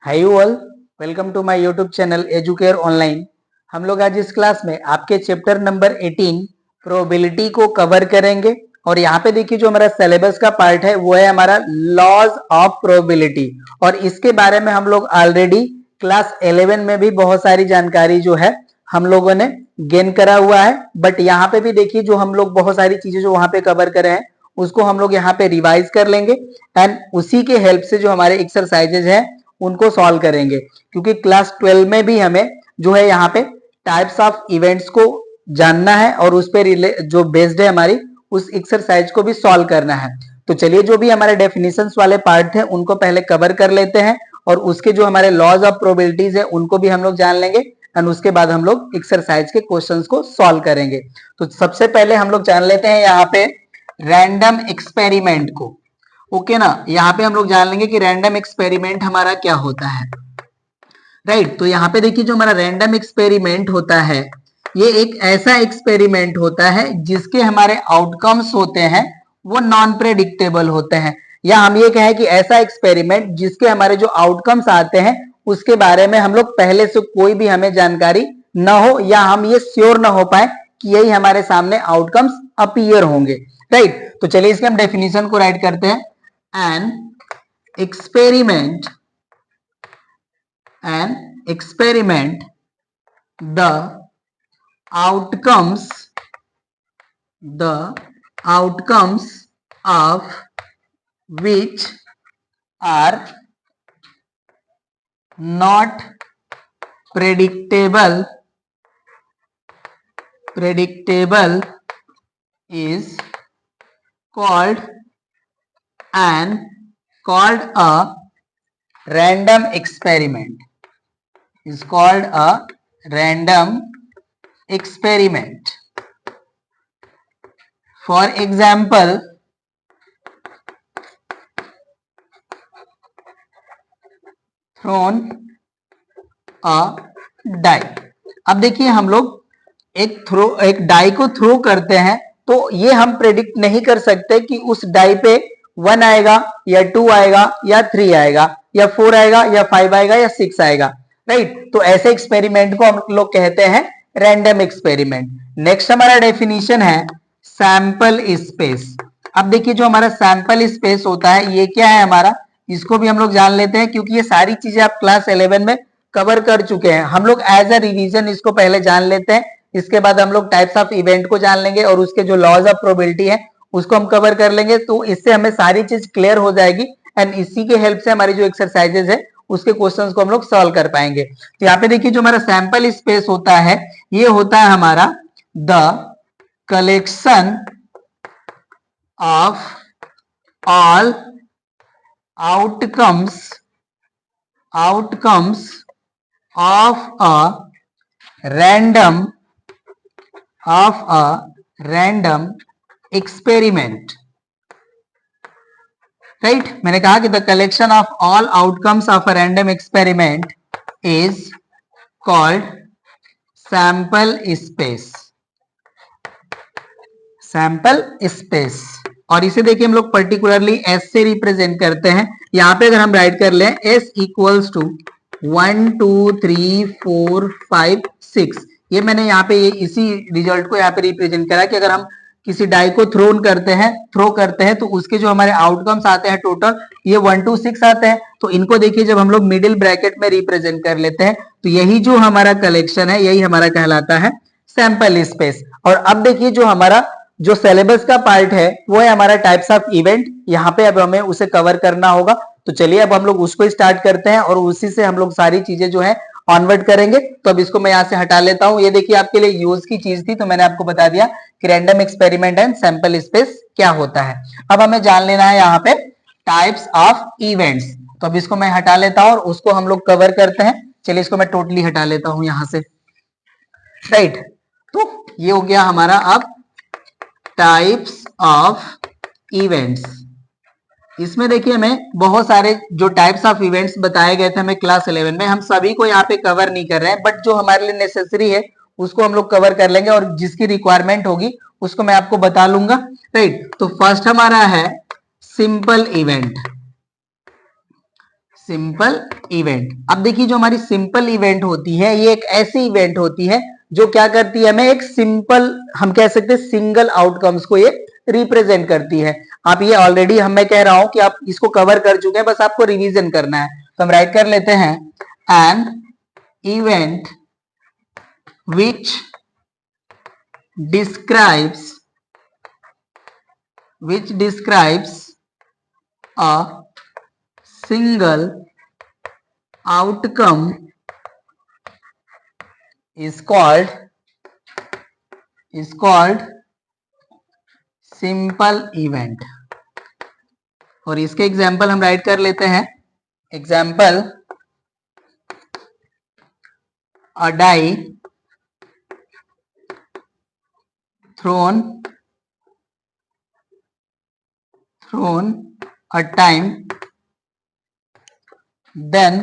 Hi you all, welcome to my YouTube channel Educare online. हम लोग आज इस क्लास में आपके चैप्टर नंबर 18 प्रोबेबिलिटी को कवर करेंगे। और यहाँ पे देखिए जो हमारा सिलेबस का पार्ट है वो है हमारा लॉज ऑफ प्रोबेबिलिटी। और इसके बारे में हम लोग ऑलरेडी क्लास 11 में भी बहुत सारी जानकारी जो है हम लोगों ने गेन करा हुआ है। बट यहाँ पे भी देखिए जो हम लोग बहुत सारी चीजें जो वहां पे कवर करे हैं उसको हम लोग यहाँ पे रिवाइज कर लेंगे एंड उसी के हेल्प से जो हमारे एक्सरसाइजेज हैं उनको सॉल्व करेंगे। क्योंकि क्लास 12 में भी हमें जो है यहाँ पे टाइप्स ऑफ इवेंट्स को जानना है और उस पर जो बेस्ड है हमारी उस एक्सरसाइज को भी सॉल्व करना है। तो चलिए जो भी हमारे डेफिनेशंस वाले पार्ट थे उनको पहले कवर कर लेते हैं और उसके जो हमारे लॉज ऑफ प्रोबेबिलिटीज है उनको भी हम लोग जान लेंगे एंड उसके बाद हम लोग एक्सरसाइज के क्वेश्चंस को सॉल्व करेंगे। तो सबसे पहले हम लोग जान लेते हैं यहाँ पे रैंडम एक्सपेरिमेंट को। ओके ना, यहाँ पे हम लोग जान लेंगे कि रैंडम एक्सपेरिमेंट हमारा क्या होता है। राइट, तो यहाँ पे देखिए जो हमारा रैंडम एक्सपेरिमेंट होता है ये एक ऐसा एक्सपेरिमेंट होता है जिसके हमारे आउटकम्स होते हैं वो नॉन प्रेडिक्टेबल होते हैं। या हम ये कहें कि ऐसा एक्सपेरिमेंट जिसके हमारे जो आउटकम्स आते हैं उसके बारे में हम लोग पहले से कोई भी हमें जानकारी न हो या हम ये श्योर न हो पाए कि यही हमारे सामने आउटकम्स अपीयर होंगे। राइट, तो चलिए इसके हम डेफिनेशन को राइट करते हैं। an experiment the outcomes of which are not predictable is called a random experiment. Is called a random experiment. For example, thrown a die. अब देखिए हम लोग एक डाई को थ्रो करते हैं तो ये हम प्रेडिक्ट नहीं कर सकते कि उस डाई पे 1 आएगा या 2 आएगा या 3 आएगा या 4 आएगा या 5 आएगा या 6 आएगा। राइट, तो ऐसे एक्सपेरिमेंट को हम लोग कहते हैं रैंडम एक्सपेरिमेंट। नेक्स्ट हमारा डेफिनेशन है सैंपल स्पेस। अब देखिए जो हमारा सैंपल स्पेस होता है ये क्या है हमारा, इसको भी हम लोग जान लेते हैं क्योंकि ये सारी चीजें आप क्लास 11 में कवर कर चुके हैं। हम लोग एज अ रिवीजन इसको पहले जान लेते हैं, इसके बाद हम लोग टाइप्स ऑफ इवेंट को जान लेंगे और उसके जो लॉज ऑफ प्रोबेबिलिटी है उसको हम कवर कर लेंगे। तो इससे हमें सारी चीज क्लियर हो जाएगी एंड इसी के हेल्प से हमारी जो एक्सरसाइजेज है उसके क्वेश्चंस को हम लोग सॉल्व कर पाएंगे। तो यहाँ पे देखिए जो हमारा सैंपल स्पेस होता है ये होता है हमारा the collection of all outcomes of a random experiment. Right, मैंने कहा कि the collection of all outcomes of a random experiment is called sample space. और इसे देखिए हम लोग पर्टिकुलरली एस से रिप्रेजेंट करते हैं। यहां पे अगर हम राइट कर लें एस इक्वल्स टू 1 2 3 4 5 6, ये मैंने यहाँ पे इसी रिजल्ट को यहाँ पे रिप्रेजेंट करा कि अगर हम किसी डाई को थ्रो करते हैं तो उसके जो हमारे आउटकम्स आते हैं टोटल ये 1 2 6 आते हैं। तो इनको देखिए जब हम लोग मिडिल ब्रैकेट में रिप्रेजेंट कर लेते हैं तो यही जो हमारा कलेक्शन है यही हमारा कहलाता है सैंपल स्पेस। और अब देखिए जो हमारा जो सिलेबस का पार्ट है वो है हमारा टाइप्स ऑफ इवेंट। यहाँ पे अब हमें उसे कवर करना होगा। तो चलिए अब हम लोग उसको स्टार्ट करते हैं और उसी से हम लोग सारी चीजें जो है ऑनवर्ड करेंगे। तो अब इसको मैं यहाँ से हटा लेता हूँ। ये देखिए आपके लिए यूज की चीज थी तो मैंने आपको बता दिया कि random experiment and sample space क्या होता है। अब हमें जान लेना है यहाँ पे टाइप्स ऑफ इवेंट्स। तो अब इसको मैं हटा लेता हूँ और उसको हम लोग कवर करते हैं। चलिए इसको मैं टोटली हटा लेता हूँ यहाँ से। राइट, तो ये हो गया हमारा अब टाइप्स ऑफ इवेंट्स। इसमें देखिए हमें बहुत सारे जो टाइप्स ऑफ इवेंट्स बताए गए थे हमें क्लास 11 में, हम सभी को यहाँ पे कवर नहीं कर रहे हैं बट जो हमारे लिए नेसेसरी है उसको हम लोग कवर कर लेंगे और जिसकी रिक्वायरमेंट होगी उसको मैं आपको बता लूंगा। राइट, तो फर्स्ट हमारा है सिंपल इवेंट। Simple event. अब देखिए जो हमारी सिंपल इवेंट होती है ये एक ऐसी इवेंट होती है जो क्या करती है, हमें एक सिंपल, हम कह सकते हैं सिंगल आउटकम्स को ये रिप्रेजेंट करती है। आप ये ऑलरेडी मैं कह रहा हूं कि आप इसको कवर कर चुके हैं, बस आपको रिवीजन करना है। तो हम राइट कर लेते हैं an event which describes a single outcome is called simple event। और इसके एग्जाम्पल हम राइट कर लेते हैं। Example, a die thrown a time, then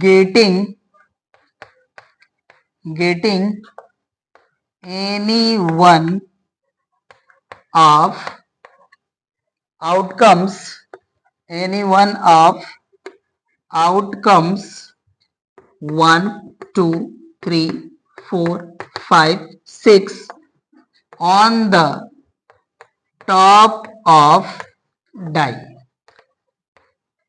getting any one of outcomes 1 2 3 4 5 6 on the top of die।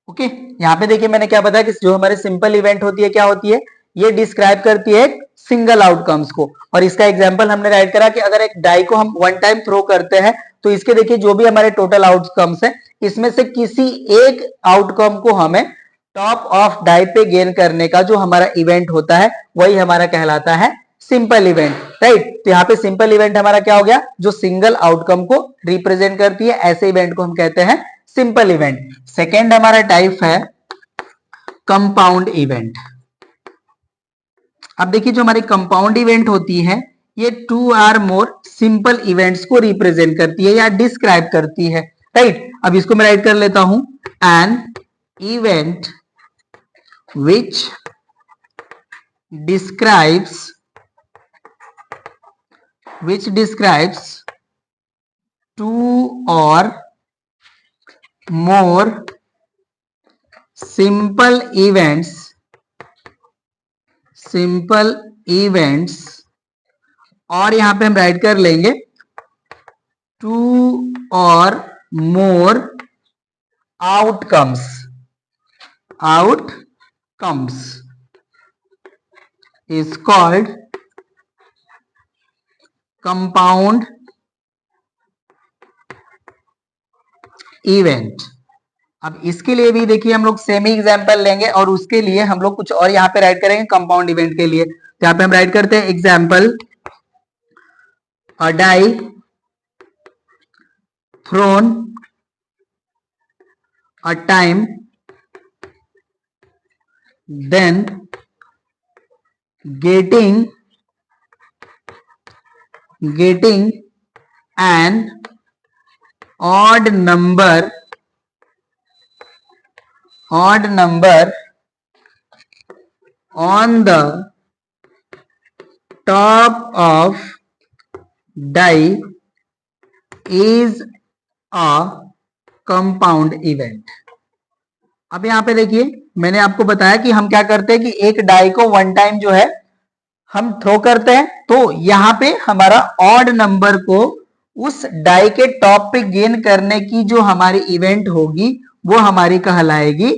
Okay, यहाँ पे देखिए मैंने क्या बताया कि जो हमारे सिंपल इवेंट होती है क्या होती है, ये डिस्क्राइब करती है सिंगल आउटकम्स को। और इसका एग्जांपल हमने राइट करा कि अगर एक डाई को हम वन टाइम थ्रो करते हैं तो इसके देखिए जो भी हमारे टोटल आउटकम्स है इसमें से किसी एक आउटकम को हमें टॉप ऑफ डाई पे गेन करने का जो हमारा इवेंट होता है वही हमारा कहलाता है सिंपल इवेंट, राइट। तो यहाँ पे सिंपल इवेंट हमारा क्या हो गया, जो सिंगल आउटकम को रिप्रेजेंट करती है, ऐसे इवेंट को हम कहते हैं सिंपल इवेंट। सेकेंड हमारा टाइप है कंपाउंड इवेंट। अब देखिए जो हमारी कंपाउंड इवेंट होती है ये 2 or more सिंपल इवेंट्स को रिप्रेजेंट करती है या डिस्क्राइब करती है, राइट। अब इसको मैं राइट कर लेता हूं, an event which describes 2 or more simple events, और यहां पे हम राइट कर लेंगे 2 or more outcomes is called compound event। अब इसके लिए भी देखिए हम लोग सेम ही एग्जाम्पल लेंगे और उसके लिए हम लोग कुछ और यहाँ पे राइट करेंगे कंपाउंड इवेंट के लिए। तो यहाँ पे हम राइट करते हैं example, a die thrown a time, then getting an odd number on the top of die is a compound event। अब यहाँ पे देखिए मैंने आपको बताया कि हम क्या करते हैं कि एक डाई को वन टाइम जो है हम थ्रो करते हैं, तो यहाँ पे हमारा ऑड नंबर को उस डाई के टॉप पे गेन करने की जो हमारी इवेंट होगी वो हमारी कहलाएगी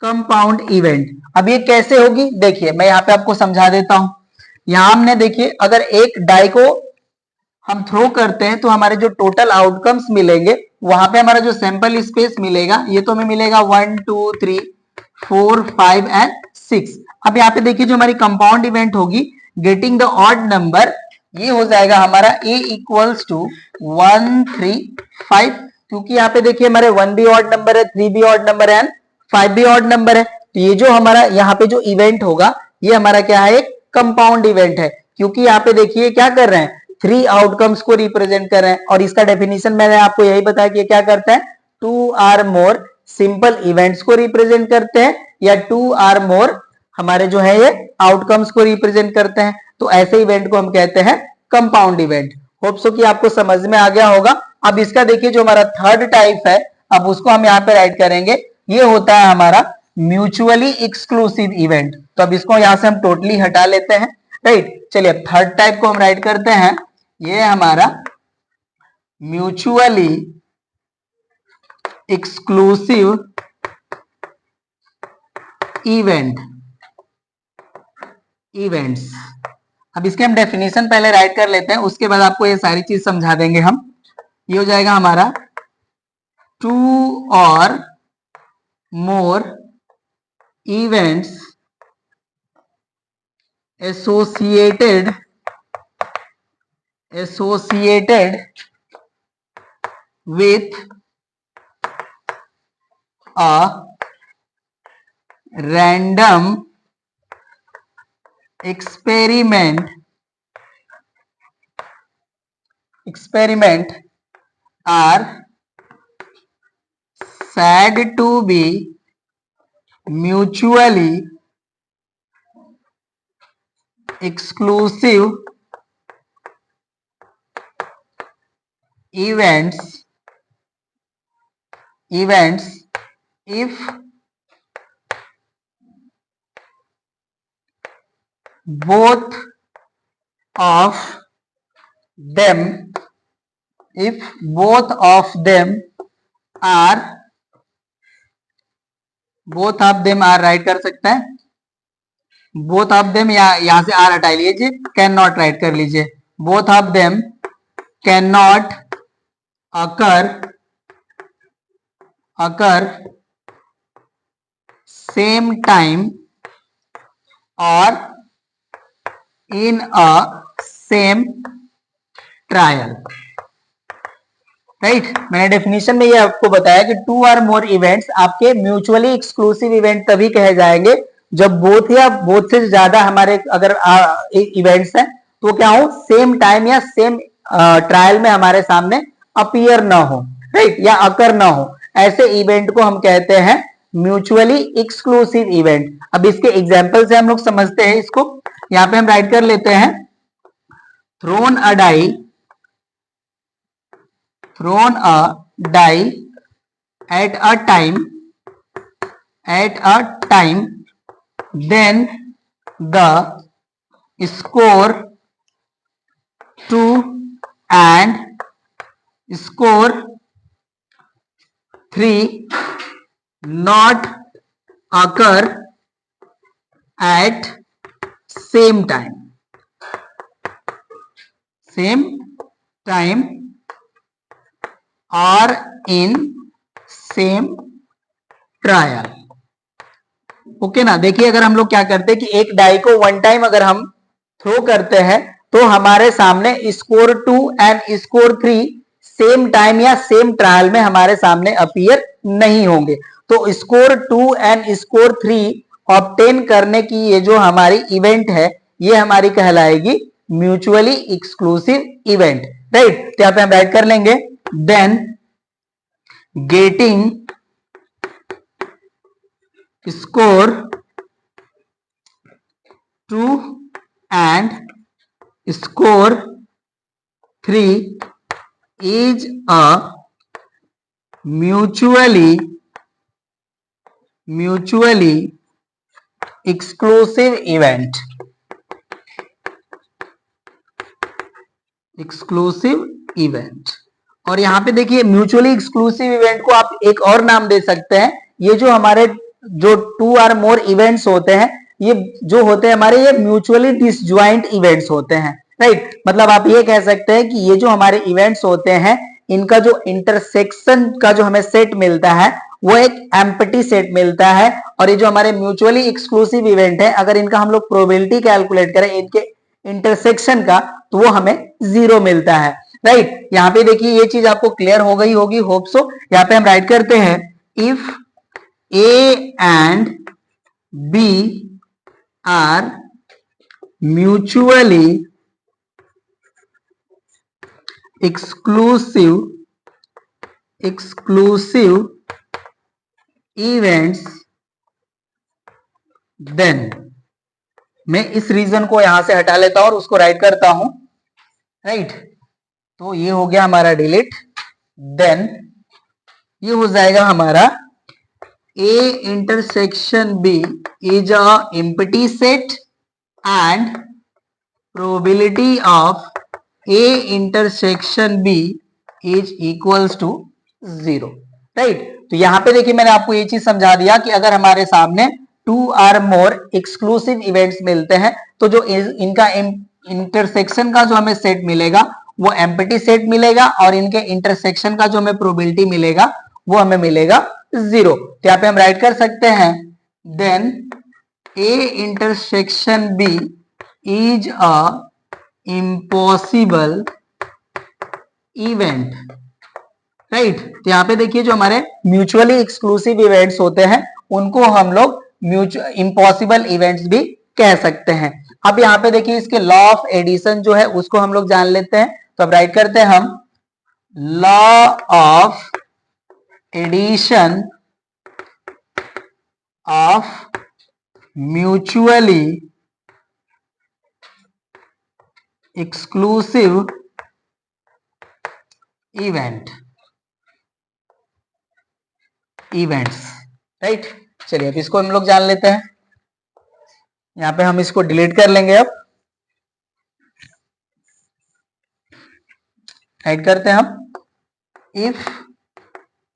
कंपाउंड इवेंट। अब ये कैसे होगी, देखिए मैं यहाँ पे आपको समझा देता हूं। यहां हमने देखिए अगर एक डाई को हम थ्रो करते हैं तो हमारे जो टोटल आउटकम्स मिलेंगे वहां पे हमारा जो सैंपल स्पेस मिलेगा ये तो हमें मिलेगा 1 2 3 4 5 एंड 6। अब यहाँ पे देखिए जो हमारी कंपाउंड इवेंट होगी गेटिंग द ऑड नंबर, ये हो जाएगा हमारा a इक्वल्स टू 1 3 5, क्योंकि यहाँ पे देखिए हमारे 1 भी ऑड नंबर है, 3 भी ऑड नंबर है एंड 5 भी ऑड नंबर है। तो ये जो हमारा यहाँ पे जो इवेंट होगा ये हमारा क्या है, एक कंपाउंड इवेंट है, क्योंकि यहाँ पे देखिए क्या कर रहे हैं, 3 आउटकम्स को रिप्रेजेंट कर रहे हैं। और इसका डेफिनेशन मैंने आपको यही बताया कि क्या करता है, 2 or more सिंपल इवेंट्स को रिप्रेजेंट करते हैं या 2 or more हमारे जो है ये आउटकम्स को रिप्रेजेंट करते हैं। तो ऐसे इवेंट को हम कहते हैं कंपाउंड इवेंट। होप सो कि आपको समझ में आ गया होगा। अब इसका देखिए जो हमारा थर्ड टाइप है, अब उसको हम यहाँ पे राइट करेंगे ये होता है हमारा म्यूचुअली एक्सक्लूसिव इवेंट। तो अब इसको यहां से हम टोटली हटा लेते हैं, राइट। चलिए अब थर्ड टाइप को हम राइट करते हैं, ये हमारा म्यूचुअली एक्सक्लूसिव इवेंट्स। अब इसके हम डेफिनेशन पहले राइट कर लेते हैं, उसके बाद आपको ये सारी चीज समझा देंगे हम। ये हो जाएगा हमारा two or more events associated with a random experiment are said to be mutually exclusive events if both of them are right कर सकते हैं, बोथ ऑफ देम, या यहां से आर हटा लीजिए, कैन नॉट राइट कर लीजिए। Both of them can not occur same time or in a same trial, right. मैंने डेफिनेशन में ये आपको बताया कि टू और मोर इवेंट्स आपके म्यूचुअली एक्सक्लूसिव इवेंट तभी कहे जाएंगे जब बोथ या बोथ से ज्यादा हमारे अगर इवेंट्स हैं तो क्या हो, सेम टाइम या सेम ट्रायल में हमारे सामने अपीयर ना हो, राइट, या अकर ना हो। ऐसे इवेंट को हम कहते हैं म्यूचुअली एक्सक्लूसिव इवेंट। अब इसके एग्जांपल से हम लोग समझते हैं इसको। यहां पे हम राइट कर लेते हैं, thrown a die at a time then the score 2 and score 3 not occur at same time or in same trial. Okay ना। देखिए अगर हम लोग क्या करते हैं कि एक डाई को वन टाइम अगर हम थ्रो करते हैं तो हमारे सामने score 2 and score 3 same time या सेम ट्रायल में हमारे सामने अपीयर नहीं होंगे। तो स्कोर 2 एंड स्कोर 3 ऑब्टेन करने की ये जो हमारी इवेंट है ये हमारी कहलाएगी म्यूचुअली एक्सक्लूसिव इवेंट, राइट। तो यहां पे हम राइट कर लेंगे, then getting score 2 and score 3 is a mutually exclusive event। और यहां पे देखिए म्यूचुअली एक्सक्लूसिव इवेंट को आप एक और नाम दे सकते हैं, ये जो हमारे जो टू और मोर इवेंट्स होते हैं ये जो होते हैं हमारे ये म्यूचुअली डिसजॉइंट इवेंट्स होते हैं, राइट। मतलब आप ये कह सकते हैं कि ये जो हमारे इवेंट्स होते हैं इनका जो इंटरसेक्शन का जो हमें सेट मिलता है वो एक एम्प्टी सेट मिलता है। और ये जो हमारे म्यूचुअली एक्सक्लूसिव इवेंट है अगर इनका हम लोग प्रोबेबिलिटी कैलकुलेट करें इनके इंटरसेक्शन का तो वो हमें 0 मिलता है, राइट। यहाँ पे देखिए ये चीज आपको क्लियर हो गई होगी, होप सो। यहाँ पे हम राइट करते हैं, if A and B are mutually exclusive events then, मैं इस रीजन को यहां से हटा लेता हूं और उसको राइट करता हूं, राइट। तो ये हो गया हमारा डिलीट, देन ये हो जाएगा हमारा A intersection B is a empty set and probability of A intersection B is equals to 0, right. तो यहां पे देखिए मैंने आपको ये चीज समझा दिया कि अगर हमारे सामने 2 or more एक्सक्लूसिव इवेंट्स मिलते हैं तो जो इनका इंटरसेक्शन का जो हमें सेट मिलेगा वो एम्प्टी सेट मिलेगा और इनके इंटरसेक्शन का जो हमें प्रोबेबिलिटी मिलेगा वो हमें मिलेगा 0। तो यहाँ पे हम राइट कर सकते हैं then A intersection B is a impossible event, right. तो यहाँ पे देखिए जो हमारे म्यूचुअली एक्सक्लूसिव इवेंट्स होते हैं उनको हम लोग इम्पॉसिबल इवेंट्स भी कह सकते हैं। अब यहाँ पे देखिए इसके लॉ ऑफ एडिशन जो है उसको हम लोग जान लेते हैं। तो अब राइट करते हैं हम law of addition of mutually exclusive events, right. चलिए अब इसको हम लोग जान लेते हैं। यहां पे हम इसको डिलीट कर लेंगे। अब राइट करते हैं हम if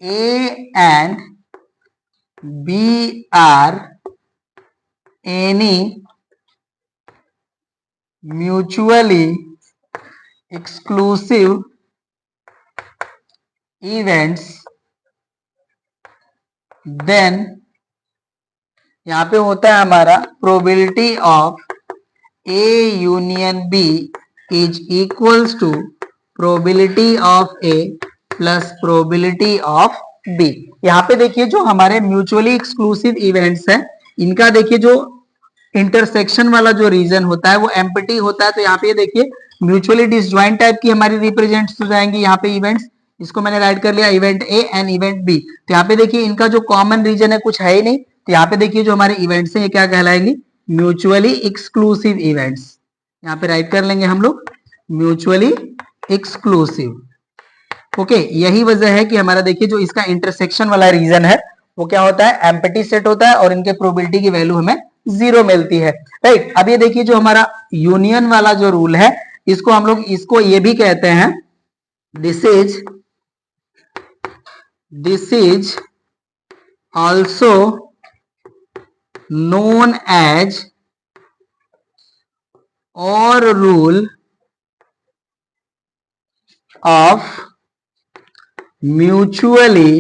A and B are any mutually exclusive events then यहां पे होता है हमारा probability of A union B is equals to probability of A plus probability of B. यहाँ पे देखिए जो हमारे म्यूचुअली एक्सक्लूसिव इवेंट्स हैं इनका देखिए जो इंटरसेक्शन वाला जो रीजन होता है वो एम्प्टी होता है। तो यहाँ पे देखिए म्यूचुअली डिसजॉइंट टाइप की हमारी रिप्रेजेंट्स हो जाएंगी यहाँ पे इवेंट्स। इसको मैंने राइट कर लिया event A and event B. तो यहाँ पे देखिए इनका जो कॉमन रीजन है कुछ है ही नहीं। तो यहाँ पे देखिए जो हमारे इवेंट्स हैं ये क्या कहलाएंगे म्यूचुअली एक्सक्लूसिव इवेंट्स। यहाँ पे राइट कर लेंगे हम लोग म्यूचुअली एक्सक्लूसिव। ओके यही वजह है कि हमारा देखिए जो इसका इंटरसेक्शन वाला रीजन है वो क्या होता है एम्प्टी सेट होता है और इनके प्रोबेबिलिटी की वैल्यू हमें 0 मिलती है, राइट। अब ये देखिए जो हमारा यूनियन वाला जो रूल है इसको हम लोग इसको ये भी कहते हैं this is also known as or rule of mutually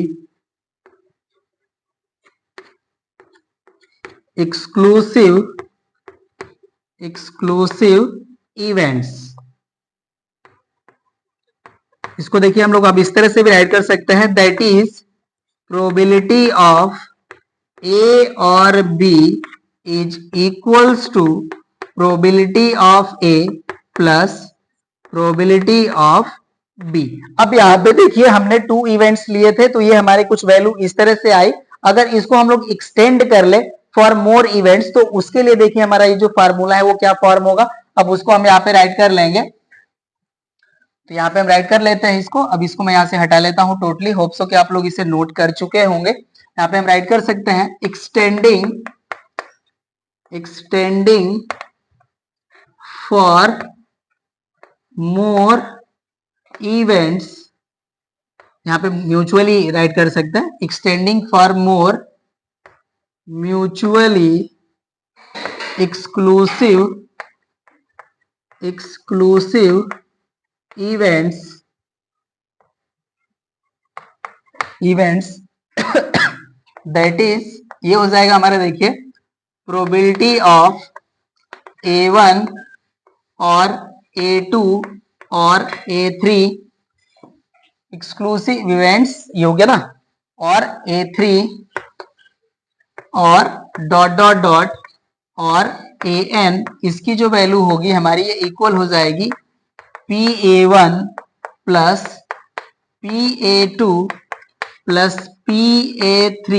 exclusive events. इसको देखिए हम लोग अब इस तरह से भी राइट कर सकते हैं that is probability of A or B is equals to probability of A plus probability of B. अब यहाँ पे देखिए हमने 2 इवेंट्स लिए थे तो ये हमारे कुछ वैल्यू इस तरह से आई। अगर इसको हम लोग एक्सटेंड कर ले फॉर मोर इवेंट्स तो उसके लिए देखिए हमारा ये जो फार्मूला है वो क्या फॉर्म होगा। अब उसको हम यहाँ पे राइट कर लेंगे। तो यहाँ पे हम राइट कर लेते हैं इसको। अब इसको मैं यहाँ से हटा लेता हूँ टोटली। होप सो कि आप लोग इसे नोट कर चुके होंगे। यहाँ पे हम राइट कर सकते हैं एक्सटेंडिंग फॉर मोर इवेंट्स। यहाँ पे म्यूचुअली राइट कर सकते हैं extending for more mutually exclusive events that is ये हो जाएगा हमारा देखिए प्रोबेबिलिटी ऑफ A1 और A2 और A3 एक्सक्लूसिव इवेंट्स ये हो गया ना और A3 और डॉट डॉट डॉट और AN इसकी जो वैल्यू होगी हमारी ये इक्वल हो जाएगी PA1 plus PA2 plus PA3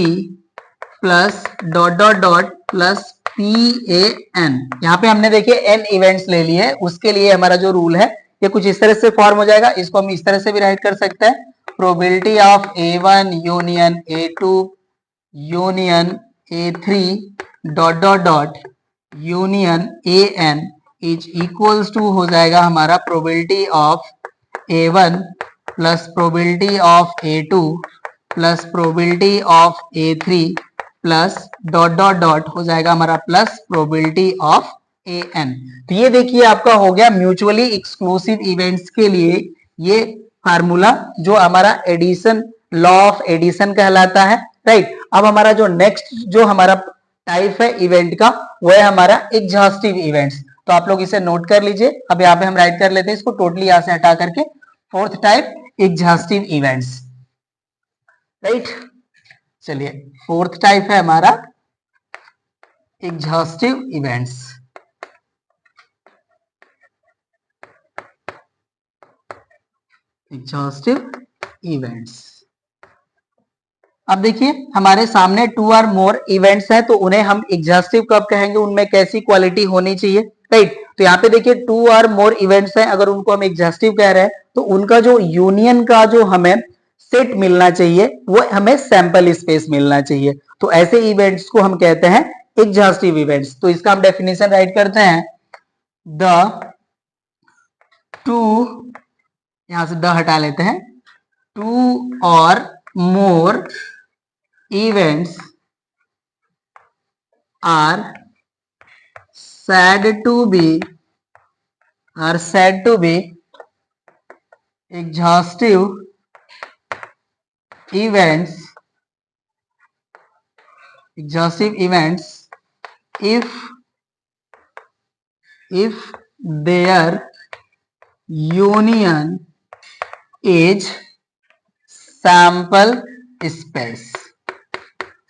plus dot dot dot plus PAN। यहाँ पे हमने देखिए n इवेंट्स ले लिए, उसके लिए हमारा जो रूल है ये कुछ इस तरह से फॉर्म हो जाएगा। इसको हम इस तरह से भी राइट कर सकते हैं probability of A1 union A2 union A3 dot dot dot union AN is equals to हो जाएगा हमारा probability of A1 plus probability of A2 plus probability of A3 plus dot dot dot हो जाएगा हमारा plus probability of AN। तो ये देखिए आपका हो गया म्यूचुअली एक्सक्लूसिव इवेंट्स के लिए ये फार्मूला जो हमारा एडिशन लॉ ऑफ एडिशन कहलाता है, राइट। अब हमारा जो नेक्स्ट जो हमारा टाइप है इवेंट का वो है हमारा एग्जॉस्टिव इवेंट्स। तो आप लोग इसे नोट कर लीजिए। अब यहाँ पे हम राइट कर लेते हैं इसको टोटली यहां से हटा करके। Fourth type exhaustive events, right. चलिए फोर्थ टाइप है हमारा एग्जॉस्टिव इवेंट्स। Exhaustive events. अब देखिए हमारे सामने 2 और मोर इवेंट्स हैं, तो उन्हें हम एग्जॉस्टिव कब कहेंगे, उनमें कैसी क्वालिटी होनी चाहिए, राइट। तो यहाँ पे देखिए 2 और मोर इवेंट्स हैं, अगर उनको हम एग्जॉस्टिव कह रहे हैं तो उनका जो यूनियन का जो हमें सेट मिलना चाहिए वो हमें सैंपल स्पेस मिलना चाहिए। तो ऐसे इवेंट्स को हम कहते हैं एग्जॉस्टिव इवेंट्स। तो इसका हम डेफिनेशन राइट करते हैं, द टू, यहां से द हटा लेते हैं, 2 और मोर events are said to be exhaustive events if their union is sample space।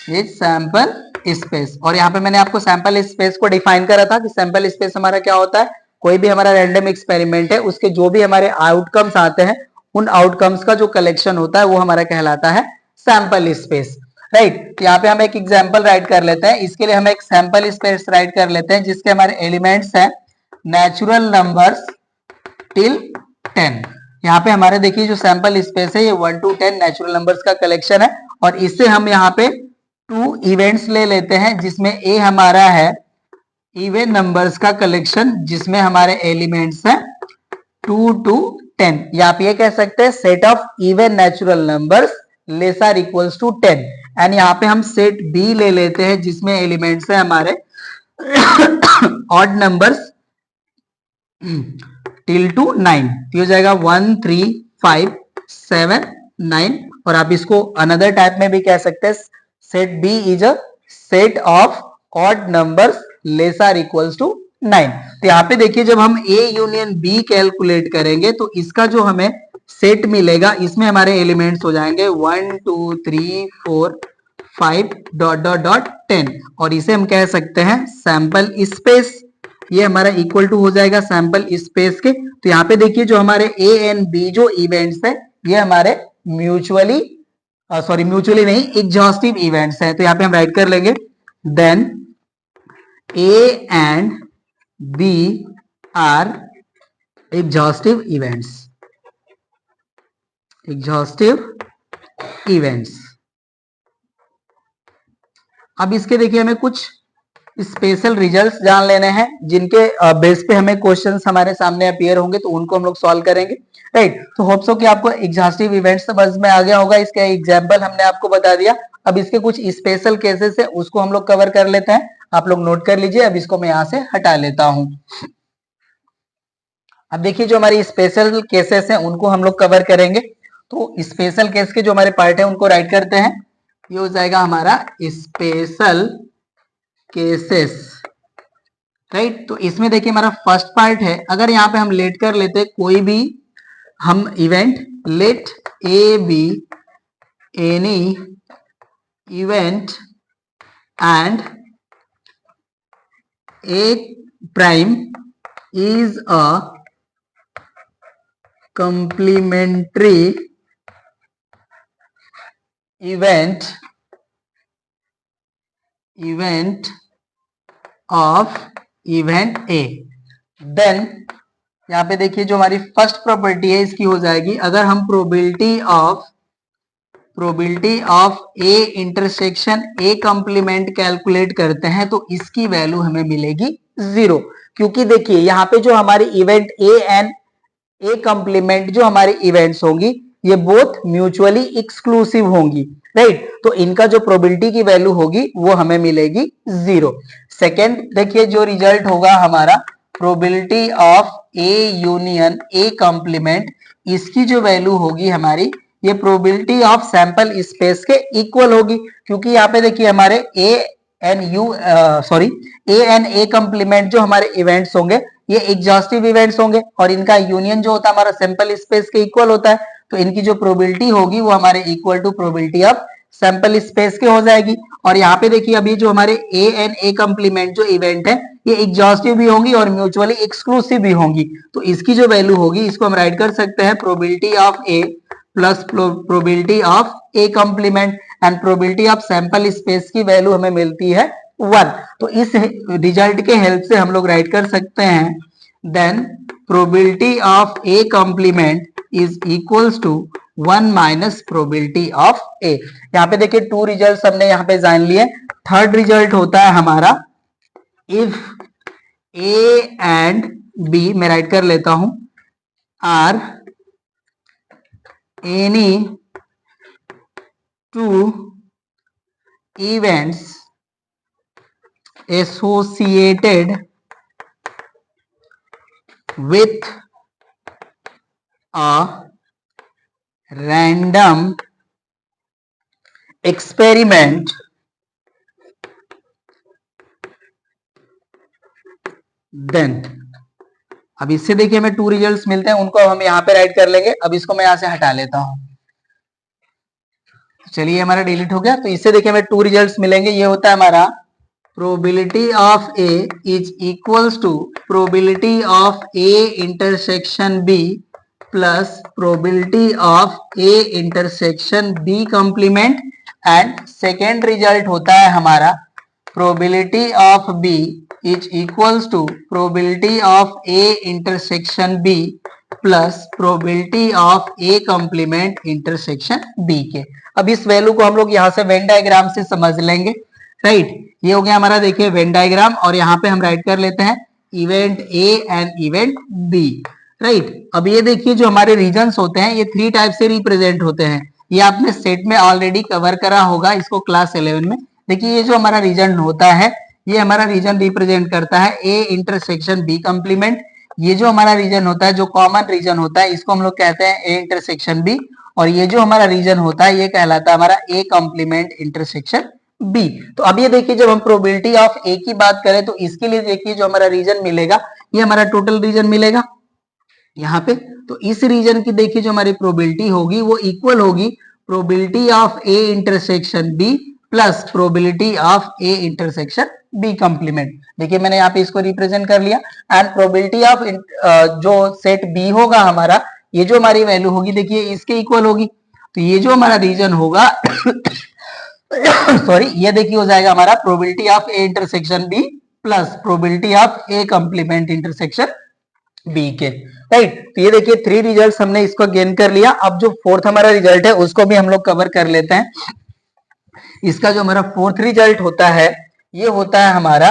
ये सैंपल स्पेस, और यहाँ पे मैंने आपको सैंपल स्पेस को डिफाइन करा था कि सैंपल स्पेस हमारा क्या होता है, कोई भी हमारा रैंडम एक्सपेरिमेंट है उसके जो भी हमारे आउटकम्स आते हैं उन आउटकम्स का जो कलेक्शन होता है वो हमारा कहलाता है सैंपल स्पेस, राइट। यहाँ पे हम एक एग्जांपल राइट कर लेते हैं। इसके लिए हम एक सैंपल स्पेस राइट कर लेते हैं जिसके हमारे एलिमेंट्स हैं नेचुरल नंबर्स टिल 10। यहाँ पे हमारे देखिए जो सैंपल स्पेस है ये 1 to 10 नेचुरल नंबर्स का कलेक्शन है, और इससे हम यहाँ पे 2 इवेंट्स ले लेते हैं जिसमें ए हमारा है इवन नंबर्स का कलेक्शन जिसमें हमारे एलिमेंट्स हैं 2 to 10, या आप ये कह सकते हैं set of even natural numbers less or equals to 10। And यहाँ पे हम सेट बी ले लेते हैं जिसमें एलिमेंट्स हैं हमारे ऑड नंबर्स टिल टू 9। तो हो जाएगा 1 3 5 7 9, और आप इसको अनदर टाइप में भी कह सकते हैं set B is a set of odd numbers less or equals to 9। तो यहाँ पे देखिए जब हम ए यूनियन बी कैलकुलेट करेंगे तो इसका जो हमें सेट मिलेगा इसमें हमारे एलिमेंट्स हो जाएंगे 1 2 3 4 5 डॉट डॉट डॉट 10, और इसे हम कह सकते हैं सैंपल स्पेस। ये हमारा इक्वल टू हो जाएगा सैंपल स्पेस के। तो यहाँ पे देखिए जो हमारे ए एंड बी जो इवेंट्स है ये हमारे म्यूचुअली नहीं एग्जॉस्टिव इवेंट्स हैं। तो यहाँ पे हम राइट कर लेंगे then A and B are exhaustive events. अब इसके देखिए हमें कुछ स्पेशल रिजल्ट्स जान लेने हैं जिनके बेस पे हमें क्वेश्चंस हमारे सामने अपीयर होंगे, तो उनको हम लोग सॉल्व करेंगे, राइट। तो होप सो कि आपको एग्जॉस्टिव इवेंट्स समझ में आ गया होगा। इसका एग्जांपल हमने आपको बता दिया। अब इसके कुछ स्पेशल केसेस है उसको हम लोग कवर कर लेते हैं। आप लोग नोट कर लीजिए। अब इसको मैं यहाँ से हटा लेता हूं। अब देखिए जो हमारी स्पेशल केसेस हैं उनको हम लोग कवर करेंगे। तो स्पेशल केस के जो हमारे पार्ट है उनको राइट करते हैं। ये हो जाएगा हमारा स्पेशल केसेस, राइट। तो इसमें देखिए हमारा फर्स्ट पार्ट है, अगर यहाँ पे हम लेट कर लेते कोई भी हम event, let A be any event and A prime is a complementary event of event A, then यहाँ पे देखिए जो हमारी फर्स्ट प्रॉपर्टी है इसकी हो जाएगी, अगर हम probability of probability of A intersection A complement calculate करते हैं तो इसकी वैल्यू हमें मिलेगी 0, क्योंकि देखिए यहाँ पे जो हमारी event A and A complement जो हमारी इवेंट्स होंगी ये बोथ म्यूचुअली एक्सक्लूसिव होंगी, राइट। तो इनका जो प्रोबेबिलिटी की वैल्यू होगी वो हमें मिलेगी 0। सेकेंड देखिए जो रिजल्ट होगा हमारा probability of A union A complement, इसकी जो वैल्यू होगी हमारी ये प्रोबेबिलिटी ऑफ सैंपल स्पेस के इक्वल होगी, क्योंकि यहाँ पे देखिए हमारे ए एन ए कॉम्प्लीमेंट जो हमारे इवेंट्स होंगे ये एग्जॉस्टिव इवेंट्स होंगे और इनका यूनियन जो होता है हमारा सैंपल स्पेस के इक्वल होता है, तो इनकी जो प्रोबेबिलिटी होगी वो हमारे equal to probability of sample space के हो जाएगी। और यहाँ पे देखिए अभी जो हमारे ए एंड ए कॉम्प्लीमेंट जो इवेंट है ये एग्जॉस्टिव भी होंगी और म्यूचुअली एक्सक्लूसिव भी होंगी, तो इसकी जो वैल्यू होगी इसको हम राइट कर सकते हैं probability of A plus probability of A complement and probability of sample space की वैल्यू हमें मिलती है 1। तो इस रिजल्ट के हेल्प से हम लोग राइट कर सकते हैं then probability of A complement is equals to 1 minus probability of A. यहाँ पे देखिए 2 रिजल्ट हमने यहाँ पे जान लिए। थर्ड रिजल्ट होता है हमारा इफ ए एंड बी, मैं राइट कर लेता हूं, are any 2 events associated with a random experiment then, अब इससे देखिए हमें 2 रिजल्ट्स मिलते हैं, उनको हम यहां पे राइट कर लेंगे। अब इसको मैं यहां से हटा लेता हूं, चलिए हमारा डिलीट हो गया। तो इससे देखिए हमें 2 रिजल्ट्स मिलेंगे। ये होता है हमारा probability of A is equals to probability of A intersection B plus probability of A intersection B complement, and second result होता है हमारा probability of B is equals to probability of A intersection B plus probability of A complement intersection B के। अब इस value को हम लोग यहाँ से वेन डायग्राम से समझ लेंगे, राइट। ये हो गया हमारा देखिए वेन डायग्राम, और यहाँ पे हम राइट कर लेते हैं event A and event B, right. अब ये देखिए जो हमारे रीजन्स होते हैं ये 3 टाइप से रिप्रेजेंट होते हैं। ये आपने सेट में ऑलरेडी कवर करा होगा इसको क्लास 11 में। देखिए ये जो हमारा रीजन होता है ये हमारा रीजन रिप्रेजेंट करता है ए इंटरसेक्शन बी कॉम्प्लीमेंट। ये जो हमारा रीजन होता है जो कॉमन रीजन होता है इसको हम लोग कहते हैं ए इंटरसेक्शन बी, और ये जो हमारा रीजन होता है ये कहलाता है हमारा ए कॉम्प्लीमेंट इंटरसेक्शन बी। तो अब ये देखिए जब हम प्रोबेबिलिटी ऑफ ए की बात करें तो इसके लिए देखिए जो हमारा रीजन मिलेगा ये हमारा टोटल रीजन मिलेगा यहाँ पे। तो इस रीजन की देखिए जो हमारी प्रोबेबिलिटी होगी वो इक्वल होगी probability of A intersection B plus probability of A intersection B complement. देखिए मैंने यहाँ पे इसको रिप्रेजेंट कर लिया, एंड प्रोबेबिलिटी ऑफ जो सेट बी होगा हमारा ये जो हमारी वैल्यू होगी देखिए इसके इक्वल होगी। तो ये जो हमारा रीजन होगा सॉरी ये देखिए हो जाएगा हमारा probability of A intersection B plus probability of A complement intersection B के, राइट। तो ये देखिए 3 रिजल्ट्स हमने इसको गेन कर लिया। अब जो फोर्थ हमारा रिजल्ट है उसको भी हम लोग कवर कर लेते हैं। इसका जो हमारा फोर्थ रिजल्ट होता है ये होता है हमारा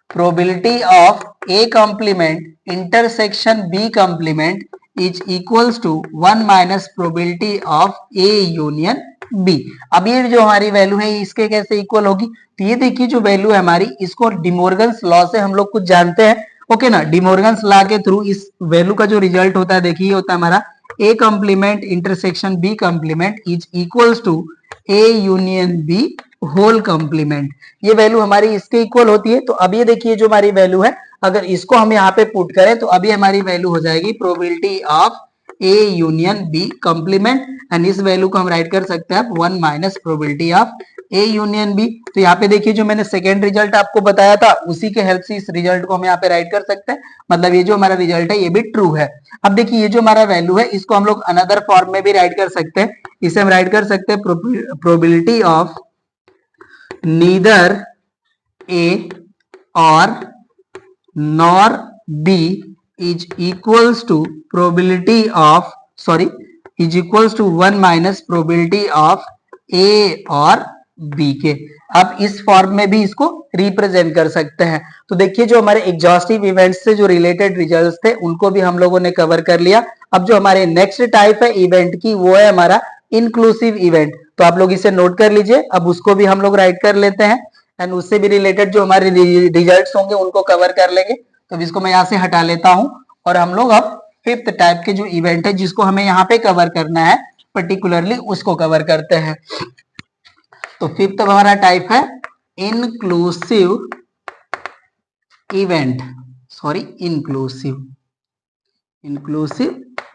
probability of A complement intersection B complement is equals to 1 minus probability of A union B. अब ये जो हमारी वैल्यू है इसके कैसे इक्वल होगी, तो ये देखिए जो वैल्यू है हमारी इसको डिमोर्गन्स लॉ से हम लोग कुछ जानते हैं, ओके ना। डिमोर्गन्स लॉ के थ्रू इस वैल्यू का जो रिजल्ट होता है देखिए होता है हमारा A complement intersection B complement is equals to A union B whole complement. ये वैल्यू हमारी इसके इक्वल होती है। तो अब ये देखिए जो हमारी वैल्यू है अगर इसको हम यहाँ पे पुट करें तो अभी हमारी वैल्यू हो जाएगी probability of A union B complement, and इस वैल्यू को हम राइट कर सकते हैं 1 minus probability of A union B. तो यहाँ पे देखिए जो मैंने सेकेंड रिजल्ट आपको बताया था उसी के हेल्प से इस रिजल्ट को हम यहाँ पे राइट कर सकते हैं, मतलब ये जो हमारा रिजल्ट है ये भी ट्रू है। अब देखिए ये जो हमारा वैल्यू है इसको हम लोग अनदर फॉर्म में भी राइट कर सकते हैं। इसे हम राइट कर सकते हैं probability of neither A or nor B is equals to probability of is equals to 1 minus probability of A or B के। अब इस फॉर्म में भी इसको रिप्रेजेंट कर सकते हैं। तो देखिए जो हमारे एग्जॉस्टिव इवेंट्स से जो रिलेटेड रिजल्ट्स थे उनको भी हम लोगों ने कवर कर लिया। अब जो हमारे नेक्स्ट टाइप है इवेंट की वो है हमारा इंक्लूसिव इवेंट। तो आप लोग इसे नोट कर लीजिए। अब उसको भी हम लोग राइट कर लेते हैं एंड उससे भी रिलेटेड जो हमारे रिजल्ट्स होंगे उनको कवर कर लेंगे। तो इसको मैं यहाँ से हटा लेता हूं और हम लोग अब फिफ्थ टाइप के जो इवेंट है जिसको हमें यहाँ पे कवर करना है पर्टिकुलरली उसको कवर करते हैं। तो फिफ्थ हमारा टाइप है inclusive event, sorry inclusive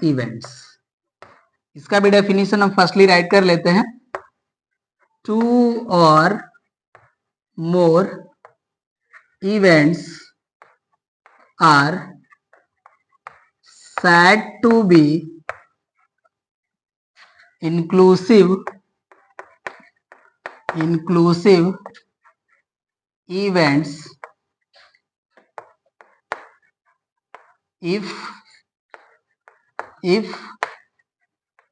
events. इसका भी डेफिनेशन हम फर्स्टली राइट कर लेते हैं। Two or more events are said to be inclusive events if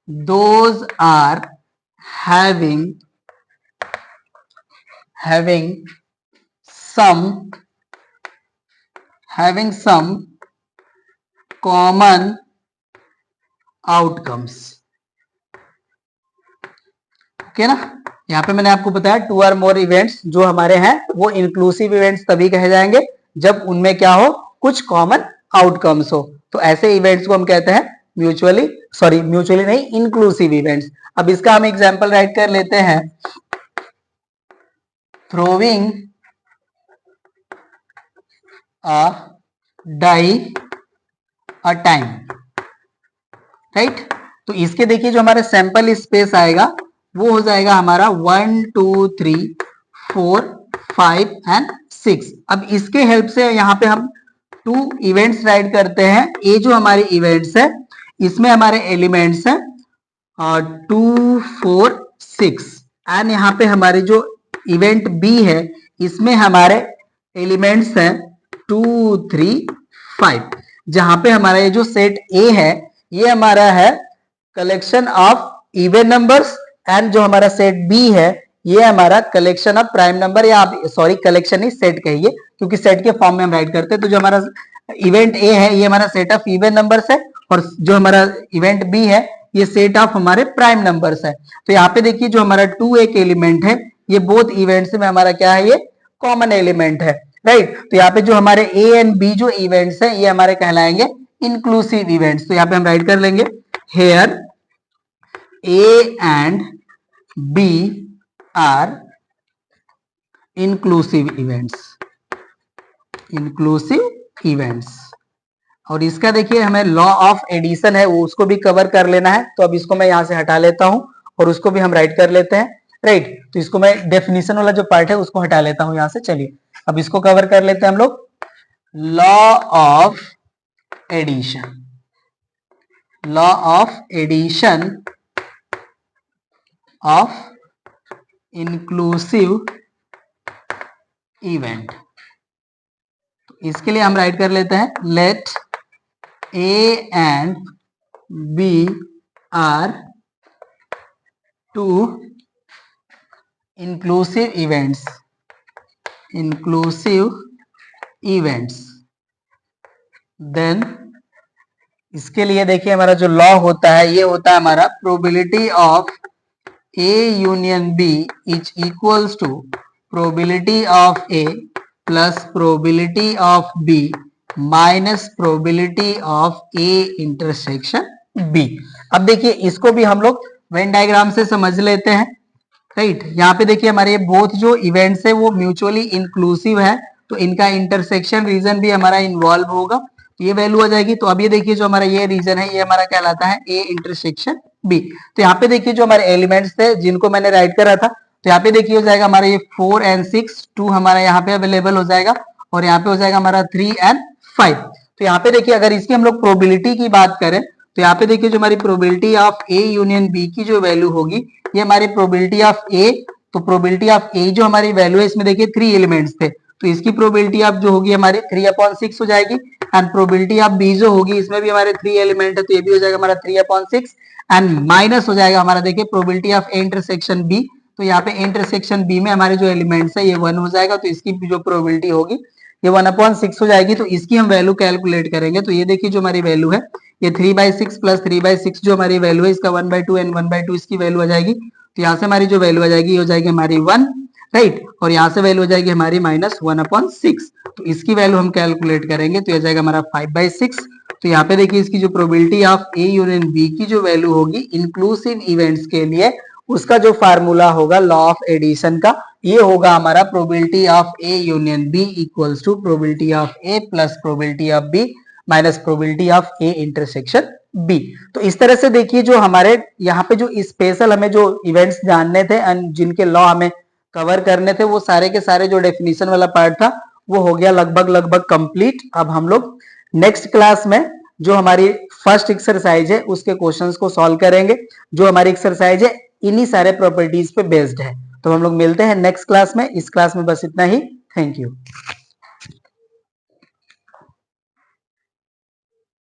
those are having some common outcomes। Okay ना। यहाँ पे मैंने आपको बताया टू और मोर इवेंट्स जो हमारे हैं वो इंक्लूसिव इवेंट्स तभी कहे जाएंगे जब उनमें क्या हो, कुछ कॉमन आउटकम्स हो। तो ऐसे इवेंट्स को हम कहते हैं म्यूचुअली नहीं, इंक्लूसिव इवेंट्स। अब इसका हम एग्जांपल राइट कर लेते हैं। Throwing a die a time, right. तो इसके देखिए जो हमारा सैंपल स्पेस आएगा वो हो जाएगा हमारा 1 2 3 4 5 एंड 6। अब इसके हेल्प से यहाँ पे हम 2 इवेंट्स राइट करते हैं। ये जो हमारे इवेंट्स है इसमें हमारे एलिमेंट्स हैं 2 4 6 एंड यहाँ पे हमारे जो इवेंट बी है इसमें हमारे एलिमेंट्स हैं 2 3 5। जहां पे हमारा ये जो सेट ए है ये हमारा है collection of even numbers and जो हमारा सेट बी है ये हमारा कलेक्शन ऑफ प्राइम नंबर, या आप सॉरी कलेक्शन ही सेट कहिए क्योंकि सेट के फॉर्म में हम राइट करते हैं। तो जो हमारा इवेंट ए है ये हमारा सेट ऑफ इवन नंबर्स है और जो हमारा इवेंट बी है ये सेट ऑफ हमारे प्राइम नंबर्स है। तो यहाँ पे देखिए जो हमारा 2 एक एलिमेंट है ये बोथ इवेंट्स में हमारा क्या है, ये कॉमन एलिमेंट है, राइट। तो यहाँ पे जो हमारे ए एंड बी जो इवेंट्स हैं ये हमारे कहलाएंगे इंक्लूसिव इवेंट्स। तो यहाँ पे हम राइट कर लेंगे here A and B are inclusive events. और इसका देखिए हमें लॉ ऑफ एडिशन है वो उसको भी कवर कर लेना है। तो अब इसको मैं यहां से हटा लेता हूं और उसको भी हम राइट कर लेते हैं, राइट। तो इसको मैं डेफिनेशन वाला जो पार्ट है उसको हटा लेता हूं यहां से। चलिए अब इसको कवर कर लेते हैं हम लोग। Law of addition of inclusive event. तो इसके लिए हम राइट कर लेते हैं let A and B are two inclusive events then इसके लिए देखिए हमारा जो लॉ होता है ये होता है हमारा probability of A union B is equals to probability of A plus probability of B minus probability of A intersection B. अब देखिए इसको भी हम लोग वेन डायग्राम से समझ लेते हैं, राइट। यहाँ पे देखिए हमारे बोथ जो इवेंट्स है वो म्यूचुअली इंक्लूसिव है तो इनका इंटरसेक्शन रीजन भी हमारा इन्वॉल्व होगा, ये वैल्यू आ जाएगी। तो अब ये देखिए जो हमारा ये रीजन है ये हमारा कहलाता है ए इंटरसेक्शन बी। तो यहाँ पे देखिए जो हमारे एलिमेंट्स थे जिनको मैंने राइट करा था तो यहाँ पे देखिए हो जाएगा हमारा ये 4 एंड 6 2 हमारा यहाँ पे अवेलेबल हो जाएगा और यहाँ पे हो जाएगा हमारा 3 एंड 5। तो यहाँ पे देखिए अगर इसकी हम लोग प्रोबेबिलिटी की बात करें तो यहाँ पे देखिए जो हमारी probability of A union B की जो वैल्यू होगी ये हमारी प्रोबेबिलिटी ऑफ ए। तो प्रोबेबिलिटी ऑफ ए जो हमारी वैल्यू है इसमें देखिए 3 एलिमेंट्स थे तो इसकी प्रोबेबिलिटी ऑफ जो होगी हमारी 3/6 हो जाएगी एंड प्रोबेबिलिटी ऑफ बी जो होगी इसमें भी हमारे 3 एलिमेंट है तो ये भी हो जाएगा हमारा 3/6 एंड माइनस हो जाएगा हमारा, देखिए probability of A intersection B, तो यहाँ पे इंटरसेक्शन बी में हमारे जो एलिमेंट्स है ये 1 हो जाएगा, तो इसकी जो प्रोबेबिलिटी होगी ये 1/6 हो जाएगी। तो इसकी हम वैल्यू कैलकुलेट करेंगे, तो ये देखिए जो हमारी वैल्यू है ये 3/6 प्लस 3/6 जो हमारी वैल्यू है इसका 1/2 एंड 1/2 इसकी वैल्यू आ जाएगी। तो यहाँ से हमारी जो वैल्यू आ जाएगी ये हो जाएगी हमारी 1, राइट, और यहाँ से वैल्यू हो जाएगी हमारी -1/6। तो इसकी वैल्यू हम कैलकुलेट करेंगे तो ये जाएगा हमारा 5/6। तो यहाँ पे देखिए इसकी जो probability of A union B की जो वैल्यू होगी इंक्लूसिव इवेंट्स के लिए, उसका जो फार्मूला होगा लॉ ऑफ एडिशन का, ये होगा हमारा probability of A union B equals to probability of A plus probability of B minus probability of A intersection B. तो इस तरह से देखिए जो हमारे यहाँ पे जो स्पेशल हमें जो इवेंट्स जानने थे एंड जिनके लॉ हमें कवर करने थे, वो सारे के सारे जो डेफिनेशन वाला पार्ट था वो हो गया लगभग कंप्लीट। अब हम लोग नेक्स्ट क्लास में जो हमारी फर्स्ट एक्सरसाइज है उसके क्वेश्चंस को सॉल्व करेंगे। जो हमारी एक्सरसाइज है इन्हीं सारे प्रॉपर्टीज पे बेस्ड है। तो हम लोग मिलते हैं नेक्स्ट क्लास में। इस क्लास में बस इतना ही। Thank you.